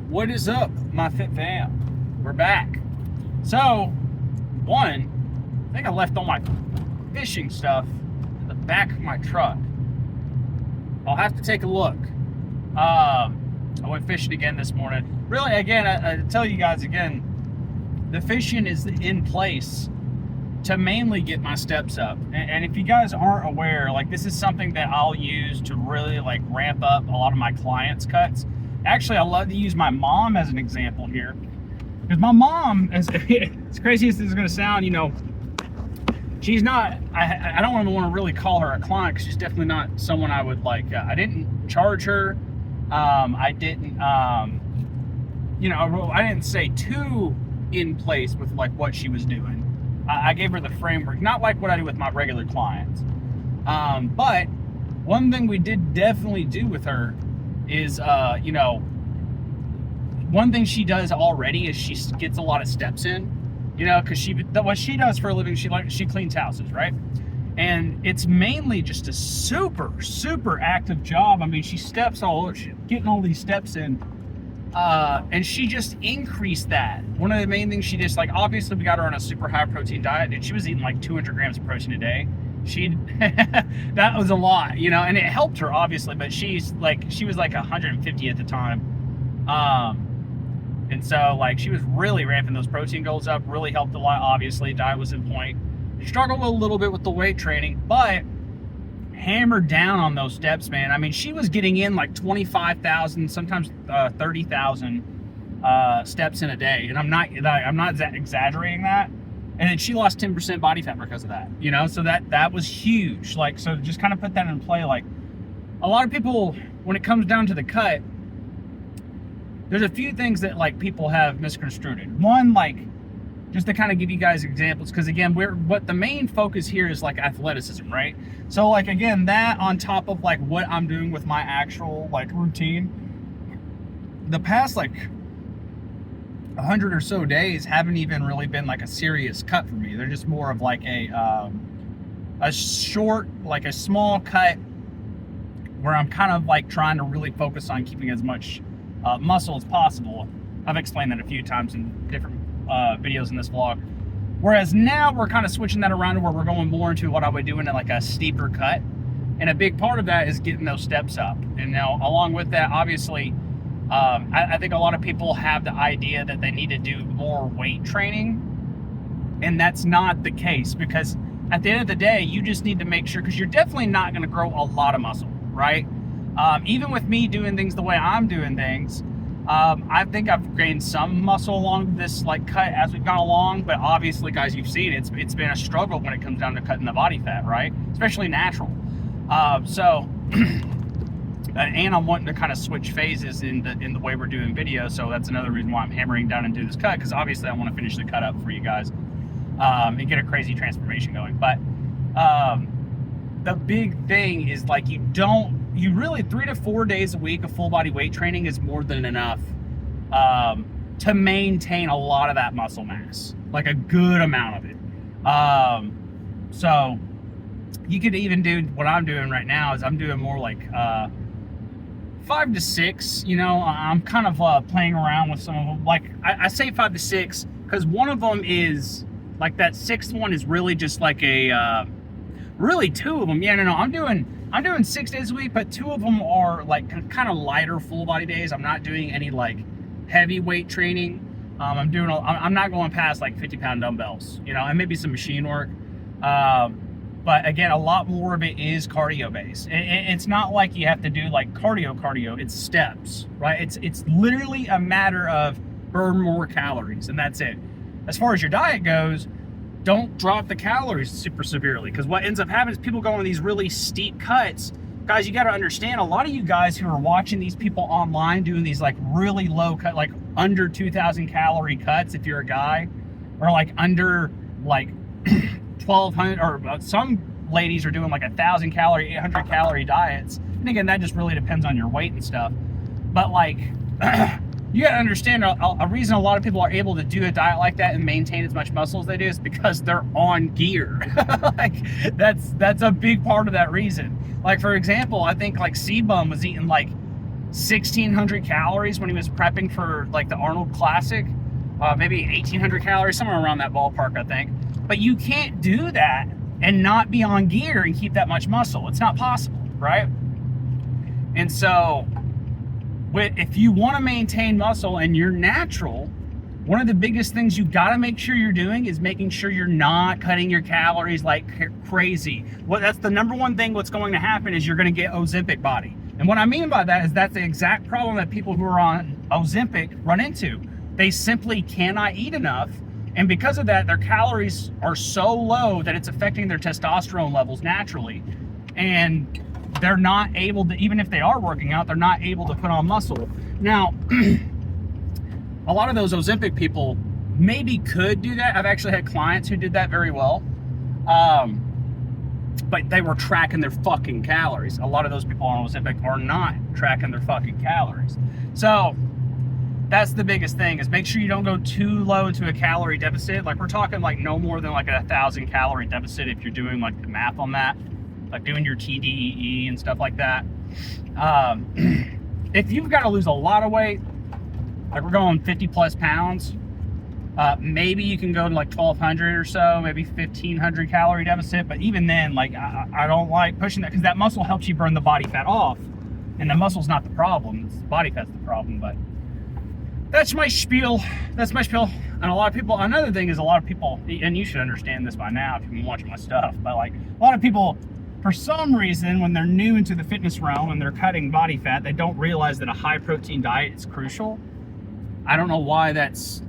What is up, my fit fam? We're back. So, I think I left all my fishing stuff in the back of my truck. I'll have to take a look. I went fishing again this morning. Really, again, I tell you guys again, the fishing is in place to mainly get my steps up. And if you guys aren't aware, like, this is something that I'll use to really like ramp up a lot of my clients' cuts. Actually, I love to use my mom as an example here, because my mom, as crazy as this is going to sound, you know, she's not, I don't want to really call her a client, because she's definitely not someone I would like, I didn't charge her, I didn't, you know, I didn't say too in place with like what she was doing. I gave her the framework, not like what I do with my regular clients. But one thing we did definitely do with her is, you know, one thing she does already is she gets a lot of steps in, you know, because what she does for a living, she cleans houses, right? And it's mainly just a super active job. I mean, she's getting all these steps in, and she just increased that. One of the main things she did, like, obviously we got her on a super high protein diet, and she was eating like 200 grams of protein a day. That was a lot, you know, and it helped her obviously, but she was like 150 at the time, and so like she was really ramping those protein goals up, really helped a lot. Obviously diet was in point. Struggled a little bit with the weight training, but hammered down on those steps, man. I mean, she was getting in like 25,000, sometimes 30,000 steps in a day, and I'm not exaggerating that. And then she lost 10% body fat because of that, you know? So that was huge. Like, so just kind of put that in play. Like, a lot of people, when it comes down to the cut, there's a few things that like people have misconstrued. One, like, just to kind of give you guys examples, because again, what the main focus here is like athleticism, right? So like, again, that on top of like what I'm doing with my actual like routine, the past like 100 or so days haven't even really been like a serious cut for me. They're just more of like a short, like a small cut where I'm kind of like trying to really focus on keeping as much muscle as possible. I've explained that a few times in different videos in this vlog. Whereas now we're kind of switching that around to where we're going more into what I would do in like a steeper cut. And a big part of that is getting those steps up. And now along with that, obviously, I think a lot of people have the idea that they need to do more weight training, and that's not the case, because at the end of the day, you just need to make sure, because you're definitely not going to grow a lot of muscle, right? Even with me doing things the way I'm doing things, I think I've gained some muscle along this like cut as we've gone along, but obviously, guys, you've seen it's been a struggle when it comes down to cutting the body fat, right? Especially natural. And I'm wanting to kind of switch phases in the way we're doing videos, so that's another reason why I'm hammering down and do this cut, because obviously I want to finish the cut up for you guys, and get a crazy transformation going. But the big thing is like you really 3 to 4 days a week of full body weight training is more than enough to maintain a lot of that muscle mass, like a good amount of it. So you could even do what I'm doing right now is I'm doing more like 5 to 6, you know. I'm kind of playing around with some of them. Like I say 5 to 6 because one of them is like that 6th one is really just like a really 2 of them. Yeah, no, I'm doing 6 days a week, but 2 of them are like kind of lighter full body days. I'm not doing any like heavy weight training. I'm not going past like 50-pound dumbbells, you know, and maybe some machine work. But again, a lot more of it is cardio based. It's not like you have to do like cardio, it's steps, right? It's literally a matter of burn more calories, and that's it. As far as your diet goes, don't drop the calories super severely, because what ends up happening is people go on these really steep cuts. Guys, you got to understand, a lot of you guys who are watching these people online doing these like really low cut, like under 2,000 calorie cuts, if you're a guy, or like under like 1,200, or some ladies are doing like 1,000 calorie, 800 calorie diets. And again, that just really depends on your weight and stuff. But like, you gotta understand, a reason a lot of people are able to do a diet like that and maintain as much muscle as they do is because they're on gear. Like, that's a big part of that reason. Like, for example, I think like C-Bum was eating like 1,600 calories when he was prepping for like the Arnold Classic, maybe 1,800 calories, somewhere around that ballpark, I think. But you can't do that and not be on gear and keep that much muscle. It's not possible, right? And so if you want to maintain muscle and you're natural, one of the biggest things you got to make sure you're doing is making sure you're not cutting your calories like crazy. Well, that's the number one thing. What's going to happen is you're going to get Ozempic body. And what I mean by that is that's the exact problem that people who are on Ozempic run into. They simply cannot eat enough. And because of that, their calories are so low that it's affecting their testosterone levels naturally. And they're not able to, even if they are working out, they're not able to put on muscle. Now, a lot of those Ozempic people maybe could do that. I've actually had clients who did that very well. But they were tracking their fucking calories. A lot of those people on Ozempic are not tracking their fucking calories. So that's the biggest thing, is make sure you don't go too low into a calorie deficit. Like, we're talking like no more than like 1,000 calorie deficit if you're doing like the math on that, like doing your TDEE and stuff like that. If you've got to lose a lot of weight, like we're going 50 plus pounds, maybe you can go to like 1,200 or so, maybe 1,500 calorie deficit. But even then, like I don't like pushing that, because that muscle helps you burn the body fat off, and the muscle's not the problem. It's the body fat's the problem. But that's my spiel. That's my spiel. And a lot of people, another thing is a lot of people, and you should understand this by now if you've been watching my stuff, but like a lot of people, for some reason, when they're new into the fitness realm and they're cutting body fat, they don't realize that a high protein diet is crucial. I don't know why that's,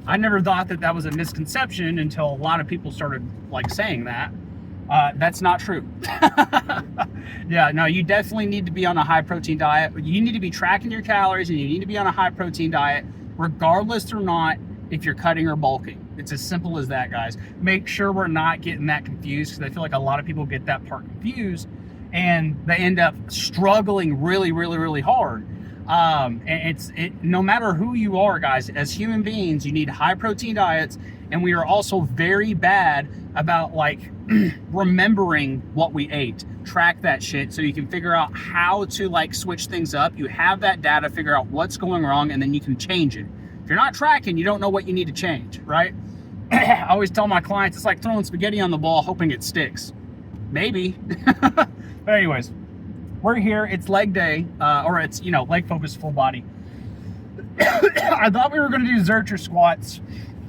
I never thought that that was a misconception until a lot of people started like saying that. That's not true. Yeah, no, you definitely need to be on a high protein diet. You need to be tracking your calories, and you need to be on a high protein diet, regardless or not if you're cutting or bulking. It's as simple as that, guys. Make sure we're not getting that confused, because I feel like a lot of people get that part confused and they end up struggling really, really, really hard. And no matter who you are, guys, as human beings, you need high protein diets, and we are also very bad about like remembering what we ate. Track that shit so you can figure out how to like switch things up. You have that data, figure out what's going wrong, and then you can change it. If you're not tracking, you don't know what you need to change, right? I always tell my clients, it's like throwing spaghetti on the ball hoping it sticks. Maybe. But anyways, we're here. It's leg day, or it's, you know, leg focused full body. I thought we were going to do Zercher squats.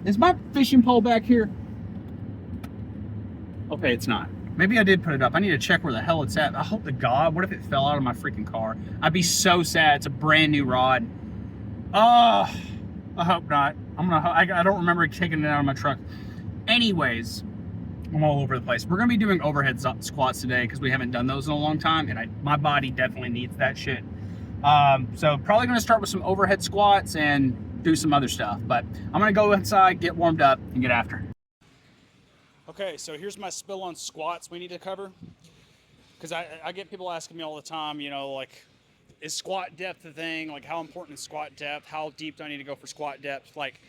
Is my fishing pole back here? Okay, it's not. Maybe I did put it up. I need to check where the hell it's at. I hope to God, what if it fell out of my freaking car? I'd be so sad. It's a brand new rod. Oh, I hope not. I don't remember taking it out of my truck. Anyways, I'm all over the place. We're gonna be doing overhead squats today because we haven't done those in a long time, and my body definitely needs that shit. So probably gonna start with some overhead squats and do some other stuff. But I'm gonna go inside, get warmed up, and get after. Okay, so here's my spill on squats we need to cover. Because I get people asking me all the time, you know, like, is squat depth a thing? Like, how important is squat depth? How deep do I need to go for squat depth? Like,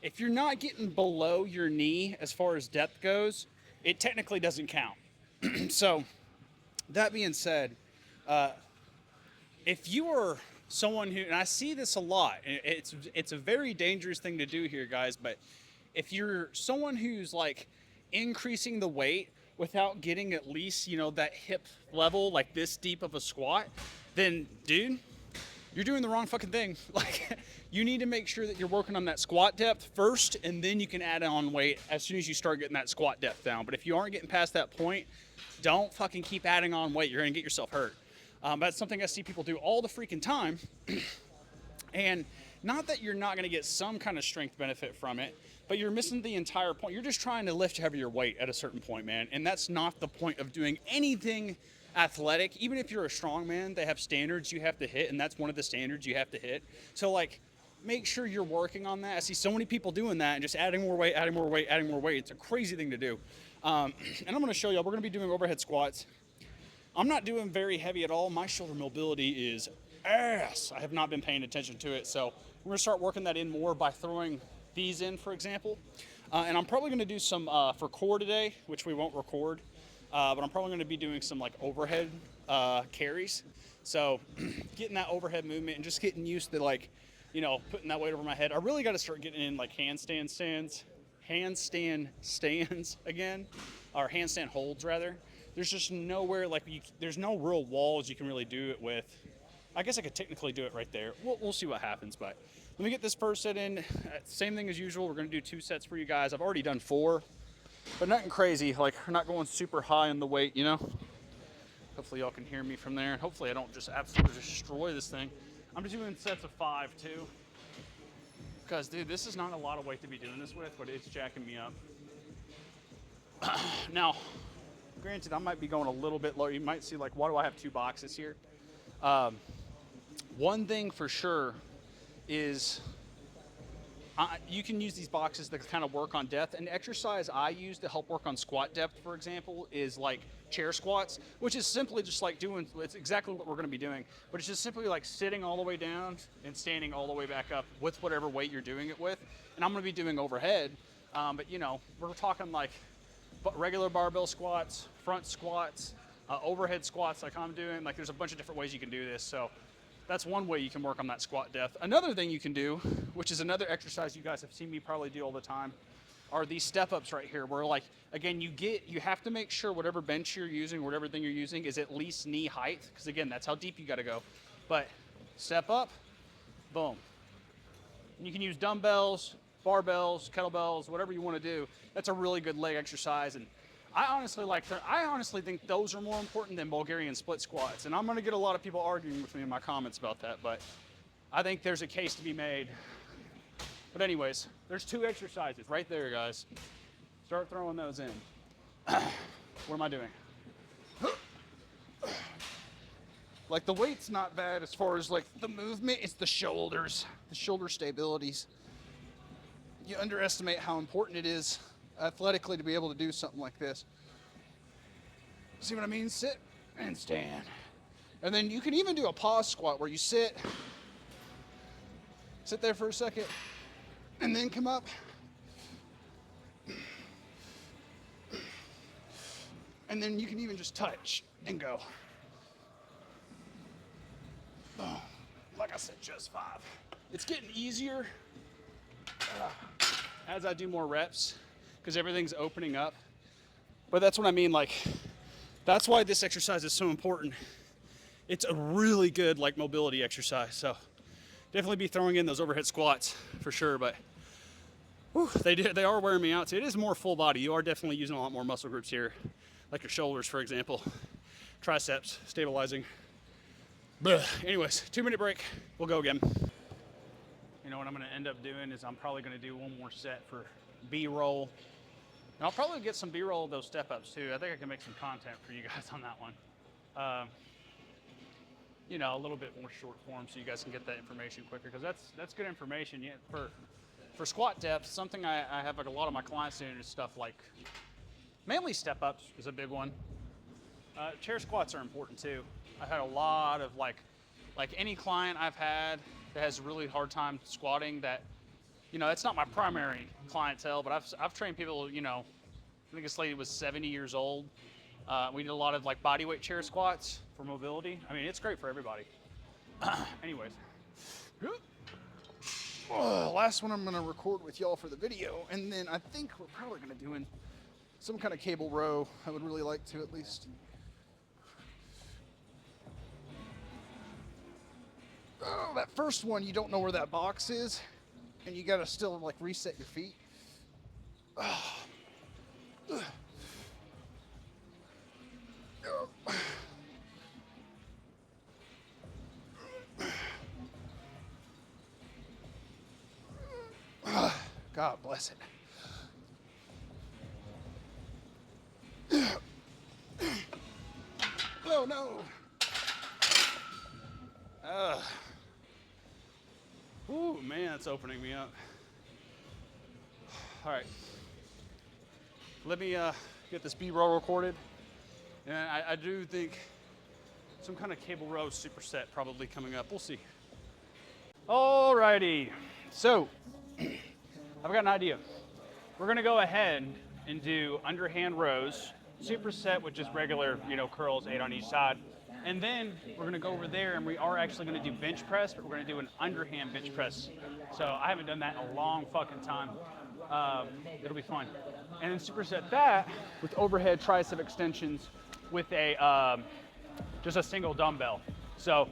if you're not getting below your knee as far as depth goes, it technically doesn't count. So, that being said, if you are someone who, and I see this a lot, and it's a very dangerous thing to do here, guys, but if you're someone who's like increasing the weight without getting at least, you know, that hip level, like this deep of a squat, then dude, you're doing the wrong fucking thing. Like, you need to make sure that you're working on that squat depth first, and then you can add on weight as soon as you start getting that squat depth down. But if you aren't getting past that point, don't fucking keep adding on weight. You're gonna get yourself hurt. That's something I see people do all the freaking time. And not that you're not gonna get some kind of strength benefit from it, but you're missing the entire point. You're just trying to lift heavier weight at a certain point, man. And that's not the point of doing anything athletic. Even if you're a strong man, they have standards you have to hit, and that's one of the standards you have to hit. So like, make sure you're working on that. I see so many people doing that and just adding more weight, adding more weight, adding more weight. It's a crazy thing to do. And I'm gonna show y'all, we're gonna be doing overhead squats. I'm not doing very heavy at all. My shoulder mobility is ass. I have not been paying attention to it. So we're gonna start working that in more by throwing these in, for example. And I'm probably gonna do some for core today, which we won't record. But I'm probably going to be doing some like overhead carries. So getting that overhead movement and just getting used to, like, you know, putting that weight over my head. I really got to start getting in like handstand stands again, or handstand holds rather. There's just nowhere, like, there's no real walls you can really do it with. I guess I could technically do it right there. We'll see what happens, but let me get this first set in. Same thing as usual. We're going to do 2 sets for you guys. I've already done 4, but nothing crazy. Like, we're not going super high in the weight, you know? Hopefully y'all can hear me from there. And hopefully I don't just absolutely destroy this thing. I'm just doing sets of 5 too. Because, dude, this is not a lot of weight to be doing this with, but it's jacking me up. Now, granted, I might be going a little bit low. You might see, like, why do I have 2 boxes here? One thing for sure is you can use these boxes to kind of work on depth. An exercise I use to help work on squat depth, for example, is like chair squats, which is simply just like it's exactly what we're going to be doing, but it's just simply like sitting all the way down and standing all the way back up with whatever weight you're doing it with. And I'm going to be doing overhead, but, you know, we're talking like regular barbell squats, front squats, overhead squats like I'm doing. Like, there's a bunch of different ways you can do this. So that's one way you can work on that squat depth. Another thing you can do, which is another exercise you guys have seen me probably do all the time, are these step ups right here, where, like, again, you have to make sure whatever bench you're using, whatever thing you're using, is at least knee height, because again, that's how deep you got to go. But step up, boom. And you can use dumbbells, barbells, kettlebells, whatever you want to do. That's a really good leg exercise. And I honestly think those are more important than Bulgarian split squats. And I'm going to get a lot of people arguing with me in my comments about that, but I think there's a case to be made. But anyways, there's 2 exercises right there, guys. Start throwing those in. What am I doing? Like, the weight's not bad as far as like the movement. It's the shoulders, the shoulder stabilities. You underestimate how important it is athletically to be able to do something like this. See what I mean? Sit and stand. And then you can even do a pause squat where you sit there for a second, and then come up. And then you can even just touch and go. Oh, like I said, just 5. It's getting easier as I do more reps, because everything's opening up. But that's what I mean, like, that's why this exercise is so important. It's a really good, like, mobility exercise. So definitely be throwing in those overhead squats for sure, but whew, they are wearing me out. So it is more full body. You are definitely using a lot more muscle groups here, like your shoulders, for example, triceps, stabilizing. But anyways, 2-minute break. We'll go again. You know what I'm going to end up doing is I'm probably going to do one more set for B-roll. And I'll probably get some B-roll of those step-ups too. I think I can make some content for you guys on that one. You know, a little bit more short form so you guys can get that information quicker, because that's good information. Yeah, for squat depth, something I have like a lot of my clients doing is stuff like mainly step-ups is a big one. Chair squats are important too. I've had a lot of like any client I've had that has a really hard time squatting, that, you know, it's not my primary clientele, but I've trained people, you know, I think this lady was 70 years old. We did a lot of like bodyweight chair squats for mobility. I mean, it's great for everybody. Anyways. Last one I'm gonna record with y'all for the video, and then I think we're probably gonna do in some kind of cable row. I would really like to, at least. Oh, that first one, you don't know where that box is, and you gotta still like reset your feet. Oh. God bless it. Oh no. Ooh, man, it's opening me up. All right. Let me get this B-roll recorded. And I do think some kind of cable row superset probably coming up. We'll see. Alrighty. So, I've got an idea. We're gonna go ahead and do underhand rows, superset with just regular, you know, curls, 8 on each side. And then we're gonna go over there and we are actually gonna do bench press, but we're gonna do an underhand bench press. So I haven't done that in a long fucking time. It'll be fun. And then superset that with overhead tricep extensions with a just a single dumbbell. So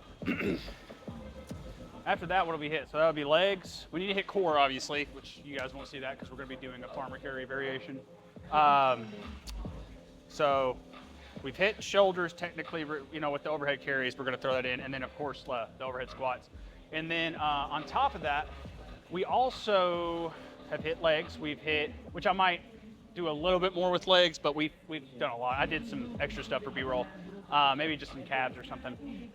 after that, what'll be hit? So that'll be legs. We need to hit core, obviously, which you guys won't see that because we're gonna be doing a farmer carry variation. So we've hit shoulders technically, you know, with the overhead carries, we're gonna throw that in. And then of course, the overhead squats. And then on top of that, we also have hit legs. We've hit, which I might do a little bit more with legs, but we've done a lot. I did some extra stuff for B-roll, maybe just some calves or something.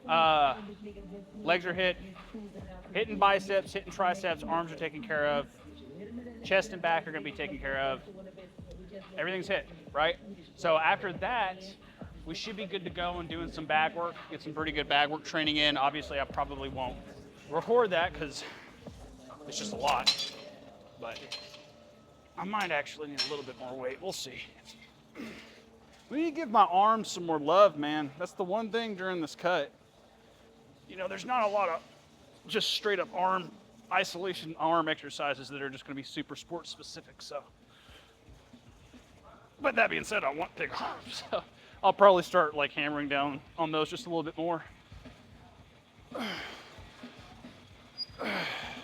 Legs are hit, hitting biceps, hitting triceps, arms are taken care of, chest and back are gonna be taken care of. Everything's hit, right? So after that, we should be good to go and doing some bag work, get some pretty good bag work training in. Obviously, I probably won't record that because it's just a lot, but I might actually need a little bit more weight. We'll see. We need to give my arms some more love, man. That's the one thing during this cut. You know, there's not a lot of just straight up arm isolation arm exercises that are just going to be super sport specific. So, but that being said, I want big arms, so I'll probably start like hammering down on those just a little bit more.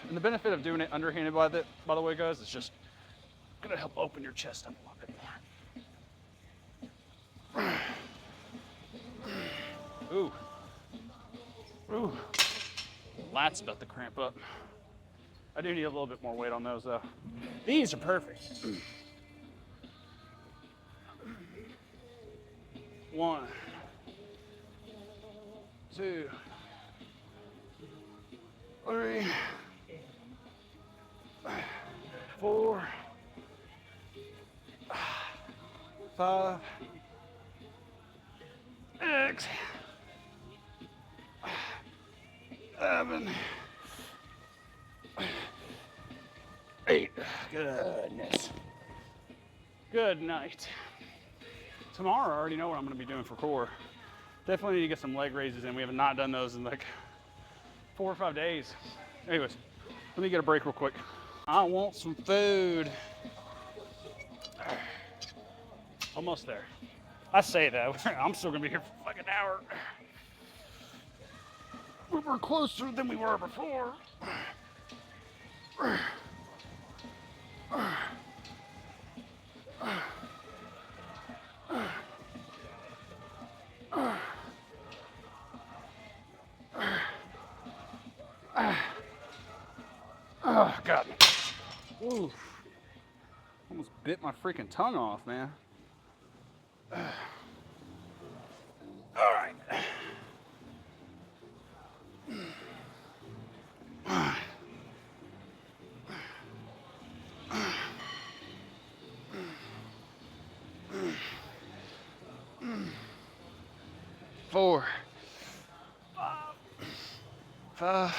And the benefit of doing it underhanded by the way, guys, is just gonna help open your chest up a little bit more. Ooh. Ooh. Lats about to cramp up. I do need a little bit more weight on those though. These are perfect. 1, 2, 3, 4, 5, 6, 7, 8. Goodness. Good night. Tomorrow, I already know what I'm going to be doing for core. Definitely need to get some leg raises in. We have not done those in like 4 or 5 days. Anyways, let me get a break real quick. I want some food. Almost there. I say that. I'm still going to be here for like an hour. We were closer than we were before. Oh, God. Ooh. Almost bit my freaking tongue off, man. All right. 4, 5.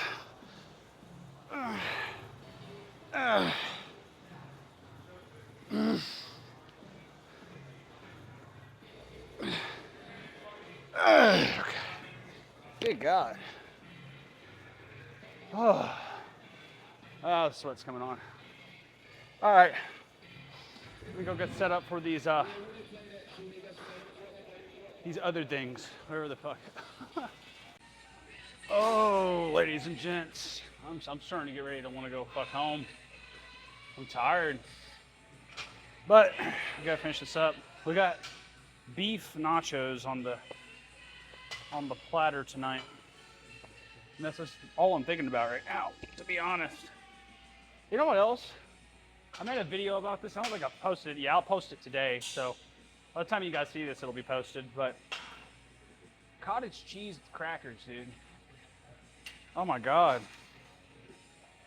Okay. Good God. Oh, the sweat's coming on. All right. Let me go get set up for these other things, whatever the fuck. Oh, ladies and gents, I'm starting to get ready to want to go fuck home. I'm tired, but we gotta finish this up. We got beef nachos on the platter tonight, and that's just all I'm thinking about right now, to be honest. You know what else? I made a video about this. I don't think I've posted it. Yeah, I'll post it today. So by the time you guys see this, it'll be posted. But cottage cheese crackers, dude. Oh my God.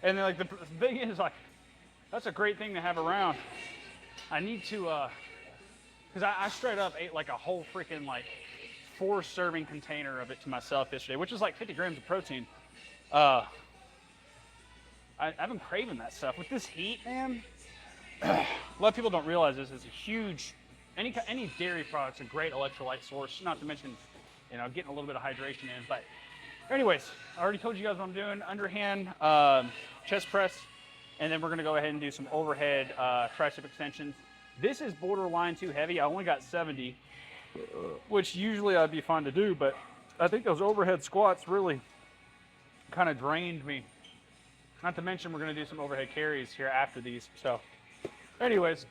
And then, like, the thing is, like, that's a great thing to have around. I need to, because I straight up ate like a whole freaking like 4-serving container of it to myself yesterday, which is like 50 grams of protein. I've been craving that stuff. With this heat, man, a lot of people don't realize this is a huge, any dairy product's a great electrolyte source, not to mention you know, getting a little bit of hydration in. But anyways, I already told you guys what I'm doing. Underhand chest press, and then we're gonna go ahead and do some overhead tricep extensions. This is borderline too heavy. I only got 70, which usually I'd be fine to do, but I think those overhead squats really kind of drained me. Not to mention we're gonna do some overhead carries here after these. So anyways,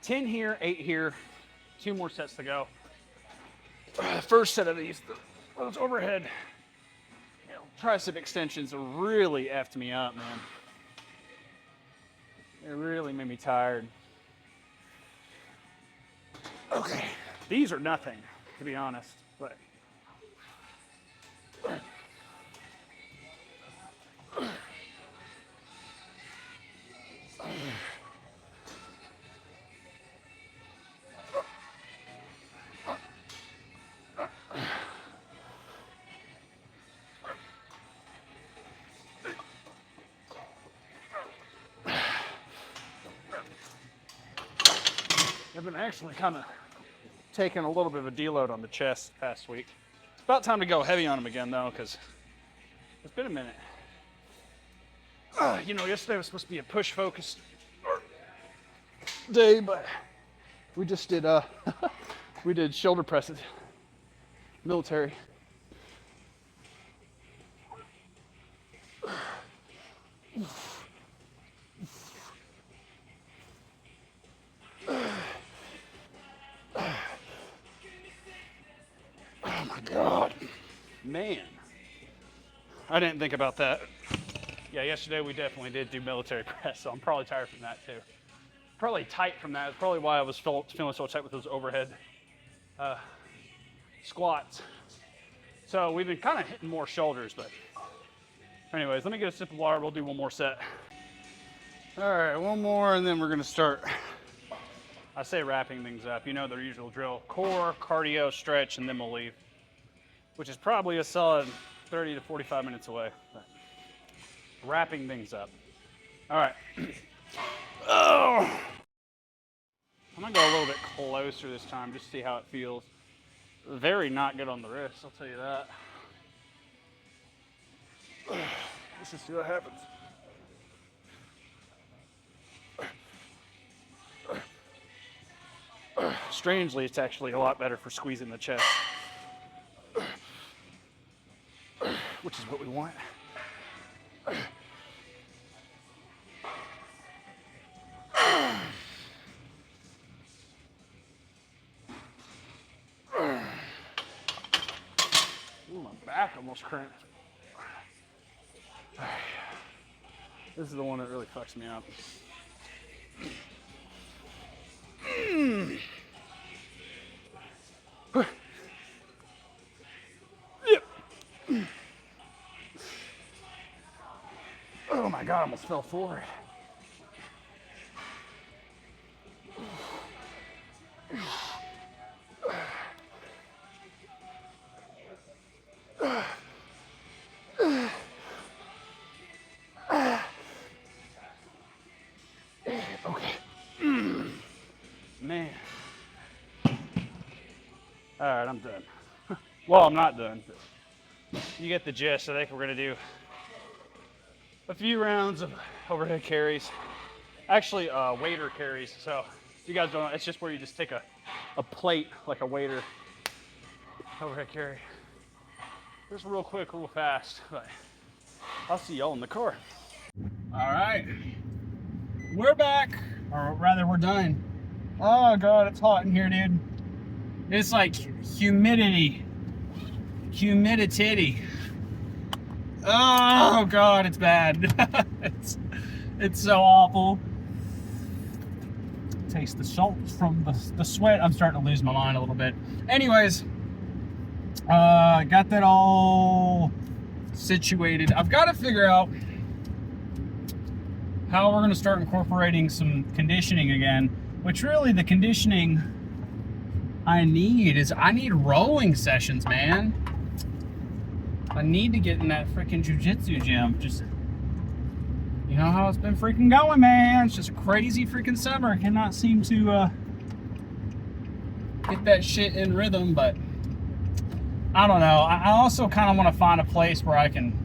10 here, 8 here, 2 more sets to go. First set of those overhead, you know, tricep extensions really effed me up, man. It really made me tired. Okay, these are nothing, to be honest, but I've been actually kind of taking a little bit of a deload on the chest past week. It's about time to go heavy on them again, though, because it's been a minute. You know, yesterday was supposed to be a push-focused day, but we just did we did shoulder presses, military. Oh my God, man. I didn't think about that. Yeah, yesterday we definitely did do military press, so I'm probably tired from that too. Probably tight from that. It's probably why I was feeling so tight with those overhead squats. So we've been kind of hitting more shoulders, but anyways, let me get a sip of water. We'll do one more set. All right, one more, and then we're gonna start, I say wrapping things up. You know their usual drill. Core, cardio, stretch, and then we'll leave, which is probably a solid 30 to 45 minutes away. But wrapping things up. All right. Oh. I'm gonna go a little bit closer this time, just to see how it feels. Very not good on the wrist, I'll tell you that. Let's just see what happens. Strangely, it's actually a lot better for squeezing the chest, which is what we want. Ooh, my back almost cramped. This is the one that really fucks me up. Yep. Oh my God, I almost fell forward. Okay. Man. All right, I'm done. Well, I'm not done. But you get the gist. I think we're gonna do a few rounds of overhead carries. Actually, waiter carries. So if you guys don't know, it's just where you just take a plate like a waiter overhead carry. Just real quick, real fast. But I'll see y'all in the car. All right, we're back, or rather, we're done. Oh God, it's hot in here, dude. It's like humidity. Oh God, it's bad. it's so awful. Taste the salt from the sweat. I'm starting to lose my mind a little bit. Anyways, got that all situated. I've got to figure out how we're going to start incorporating some conditioning again, which really the conditioning I need rowing sessions, man. I need to get in that freaking jiu-jitsu gym. Just, you know how it's been freaking going, man. It's just a crazy freaking summer. I cannot seem to get that shit in rhythm, but I don't know. I also kind of want to find a place where I can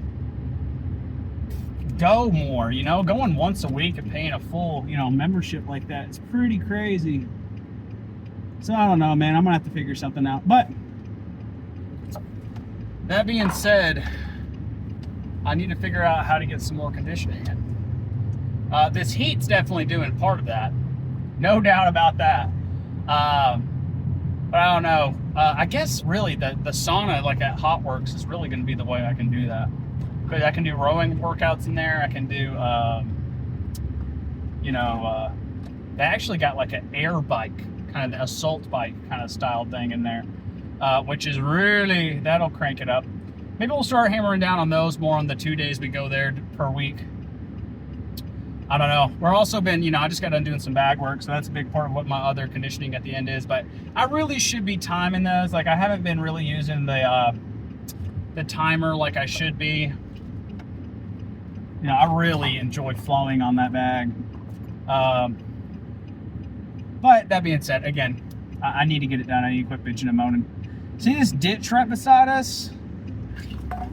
go more, you know, going once a week and paying a full, you know, membership like that. It's pretty crazy. So I don't know, man. I'm gonna have to figure something out. But that being said, I need to figure out how to get some more conditioning in. This heat's definitely doing part of that. No doubt about that. But I don't know. I guess really the sauna, like at HotWorks, is really going to be the way I can do that. Because I can do rowing workouts in there. I can do, they actually got like an air bike, kind of the assault bike kind of style thing in there, which is really, that'll crank it up. Maybe we'll start hammering down on those more on the 2 days we go there per week. I don't know. We're also been, you know, I just got done doing some bag work, so that's a big part of what my other conditioning at the end is. But I really should be timing those. Like, I haven't been really using the timer like I should be. You know, I really enjoy flowing on that bag. But that being said, again, I need to get it done. I need to quit bitching and moaning. See this ditch right beside us?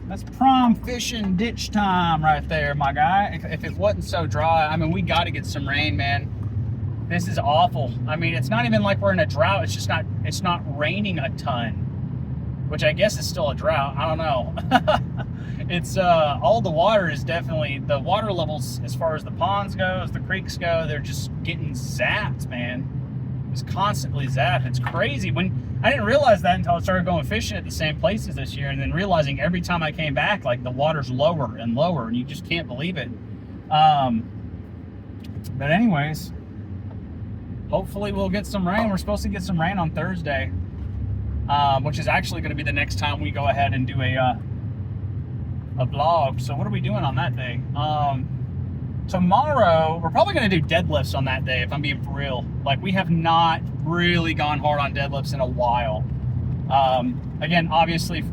That's prime fishing ditch time right there, my guy. If it wasn't so dry, I mean, we got to get some rain, man. This is awful. I mean, it's not even like we're in a drought. It's just not, it's not raining a ton, which I guess is still a drought. I don't know. It's, all the water is definitely, the water levels as far as the ponds goes, the creeks go, they're just getting zapped, man. It's constantly zapped. It's crazy. I didn't realize that until I started going fishing at the same places this year, and then realizing every time I came back, like, the water's lower and lower, and you just can't believe it. But anyways, hopefully we'll get some rain. We're supposed to get some rain on Thursday, which is actually going to be the next time we go ahead and do a vlog. So what are we doing on that day? Tomorrow, we're probably going to do deadlifts on that day, if I'm being for real. Like, we have not really gone hard on deadlifts in a while. Again, obviously,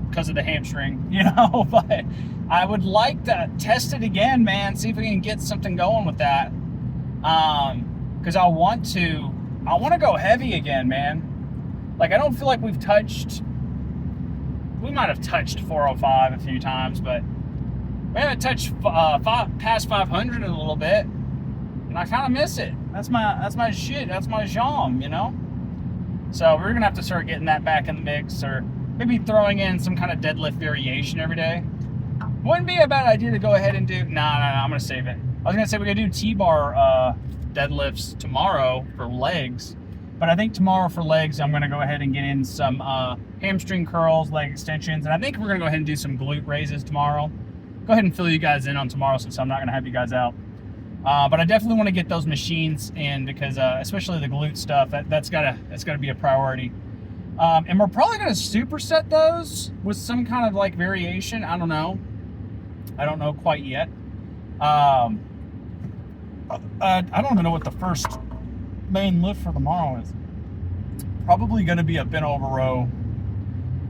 because of the hamstring, you know, but I would like to test it again, man, see if we can get something going with that. Because I want to go heavy again, man. Like, I don't feel like we might have touched 405 a few times, but we haven't touched past 500 in a little bit, and I kind of miss it. That's my shit. That's my jam, you know? So we're going to have to start getting that back in the mix, or maybe throwing in some kind of deadlift variation every day. Wouldn't be a bad idea to go ahead and do... No, I'm going to save it. I was going to say we're going to do T-bar deadlifts tomorrow for legs, but I think tomorrow for legs, I'm going to go ahead and get in some hamstring curls, leg extensions, and I think we're going to go ahead and do some glute raises tomorrow. Go ahead and fill you guys in on tomorrow, since I'm not going to have you guys out. But I definitely want to get those machines in, because especially the glute stuff, that's gotta be a priority. And we're probably going to superset those with some kind of like variation. I don't know quite yet. I don't even know what the first main lift for tomorrow is. Probably going to be a bent over row.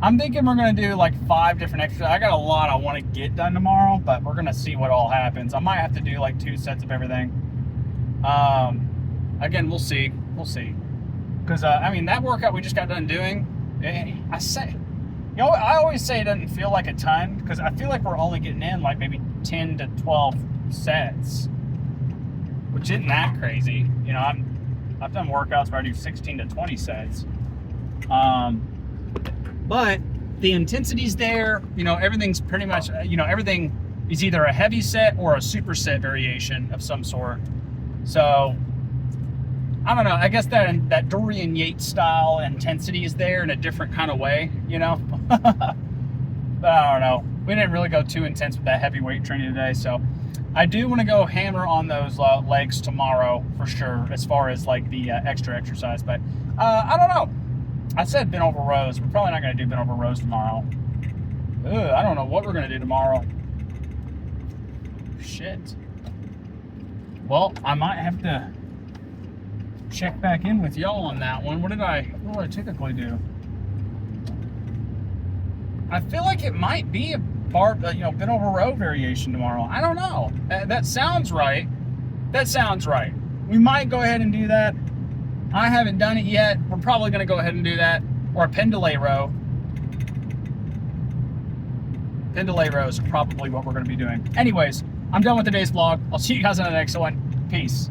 I'm thinking we're going to do like 5 different exercises. I got a lot I want to get done tomorrow, but we're going to see what all happens. I might have to do like 2 sets of everything. Again, we'll see. Because, I mean, that workout we just got done doing, I always say it doesn't feel like a ton, because I feel like we're only getting in like maybe 10 to 12 sets, which isn't that crazy. You know, I've done workouts where I do 16 to 20 sets. But the intensity's there, you know, everything's pretty much, you know, everything is either a heavy set or a superset variation of some sort. So, I don't know, I guess that Dorian Yates style intensity is there in a different kind of way, you know? But I don't know. We didn't really go too intense with that heavyweight training today, so I do want to go hammer on those legs tomorrow for sure, as far as like the extra exercise. But I don't know. I said bent over rows. We're probably not going to do bent over rows tomorrow. I don't know what we're going to do tomorrow. Shit. Well, I might have to check back in with y'all on that one. What do I typically do? I feel like it might be a bent over row variation tomorrow. I don't know. That sounds right. We might go ahead and do that. I haven't done it yet. We're probably going to go ahead and do that. Or a pendulay row. then delay rows, probably what we're going to be doing. Anyways, I'm done with today's vlog. I'll see you guys on the next one. Peace.